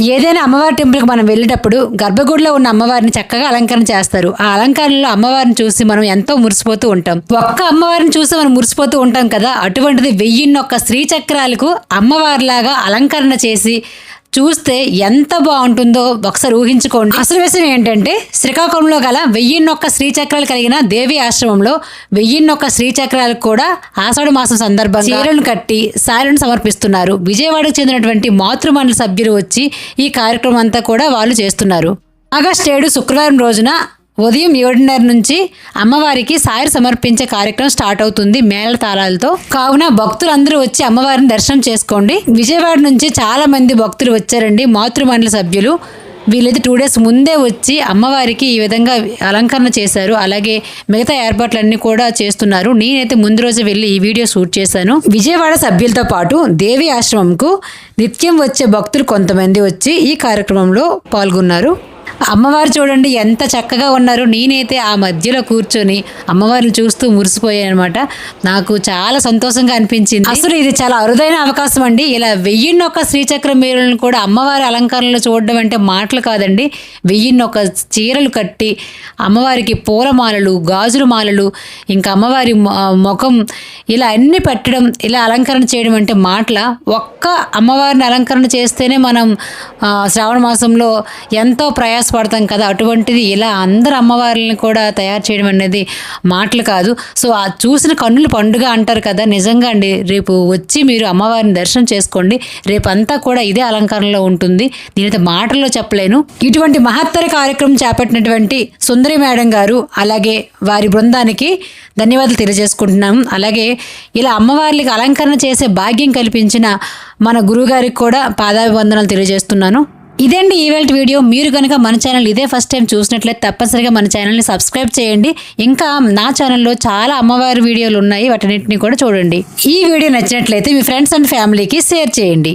ఏదైనా అమ్మవారి టెంపుల్కి మనం వెళ్ళేటప్పుడు గర్భగుడిలో ఉన్న అమ్మవారిని చక్కగా అలంకరణ చేస్తారు. ఆ అలంకరణలో అమ్మవారిని చూసి మనం ఎంతో మురిసిపోతూ ఉంటాం. ఒక్క అమ్మవారిని చూసి మనం మురిసిపోతూ ఉంటాం కదా, అటువంటిది 1001 శ్రీచక్రాలకు అమ్మవారిలాగా అలంకరణ చేసి చూస్తే ఎంత బాగుంటుందో ఒకసారి ఊహించుకోండి. అసలు విషయం ఏంటంటే, శ్రీకాకుళంలో గల 1001 శ్రీచక్రాలు కలిగిన దేవి ఆశ్రమంలో 1001 శ్రీచక్రాలకు కూడా ఆషాఢ మాసం సందర్భంగా చీరలను కట్టి సారెలను సమర్పిస్తున్నారు. విజయవాడకు చెందినటువంటి మాతృమండలి సభ్యులు వచ్చి ఈ కార్యక్రమం అంతా కూడా వాళ్ళు చేస్తున్నారు. ఆగస్టు 7 శుక్రవారం రోజున ఉదయం 7:30 నుంచి అమ్మవారికి సారి సమర్పించే కార్యక్రమం స్టార్ట్ అవుతుంది మేళ తాళాలతో. కావున భక్తులందరూ వచ్చి అమ్మవారిని దర్శనం చేసుకోండి. విజయవాడ నుంచి చాలా మంది భక్తులు వచ్చారండి, మాతృమండలి సభ్యులు. వీళ్ళైతే 2 days ముందే వచ్చి అమ్మవారికి ఈ విధంగా అలంకరణ చేశారు. అలాగే మిగతా ఏర్పాట్లన్నీ కూడా చేస్తున్నారు. నేనైతే ముందు రోజు వెళ్ళి ఈ వీడియో షూట్ చేశాను. విజయవాడ సభ్యులతో పాటు దేవి ఆశ్రమంకు నిత్యం వచ్చే భక్తులు కొంతమంది వచ్చి ఈ కార్యక్రమంలో పాల్గొన్నారు. అమ్మవారు చూడండి ఎంత చక్కగా ఉన్నారు. నేనైతే ఆ మధ్యలో కూర్చొని అమ్మవారిని చూస్తూ మురిసిపోయాను అనమాట. నాకు చాలా సంతోషంగా అనిపించింది. అసలు ఇది చాలా అరుదైన అవకాశం అండి. ఇలా 1001 శ్రీచక్ర మేరులను కూడా అమ్మవారి అలంకరణలో చూడడం అంటే మాటలు కాదండి. 1001 చీరలు కట్టి అమ్మవారికి పూలమాలలు, గాజుల మాలలు, ఇంకా అమ్మవారి ముఖం ఇలా అన్ని పెట్టడం, ఇలా అలంకరణ చేయడం అంటే మాటల. ఒక్క అమ్మవారిని అలంకరణ చేస్తేనే మనం శ్రావణ మాసంలో ఎంతో ప్రయాసపడతాం కదా, అటువంటిది ఇలా అందరు అమ్మవారిని కూడా తయారు చేయడం అనేది మాటలు కాదు. సో ఆ చూసిన కన్నుల పండుగ అంటారు కదా, నిజంగా అండి. రేపు వచ్చి మీరు అమ్మవారిని దర్శనం చేసుకోండి. రేపంతా కూడా ఇదే అలంకరణలో ఉంటుంది. నేనైతే మాటల్లో చెప్పలేను. ఇటువంటి మహత్తర కార్యక్రమం చేపట్టినటువంటి సుందరి మేడం గారు అలాగే వారి బృందానికి ధన్యవాదాలు తెలియజేసుకుంటున్నాము. అలాగే ఇలా అమ్మవార్లకి అలంకరణ చేసే భాగ్యం కల్పించిన మన గురువుగారికి కూడా పాదాభివందనాలు తెలియజేస్తున్నాను. ఇదండి ఈవేళ వీడియో. మీరు కనుక మన ఛానల్ ఇదే ఫస్ట్ టైం చూసినట్లయితే తప్పనిసరిగా మన ఛానల్ని సబ్స్క్రైబ్ చేయండి. ఇంకా నా ఛానల్లో చాలా అమ్మవారి వీడియోలు ఉన్నాయి, వాటన్నిటిని కూడా చూడండి. ఈ వీడియో నచ్చినట్లయితే మీ ఫ్రెండ్స్ అండ్ ఫ్యామిలీకి షేర్ చేయండి.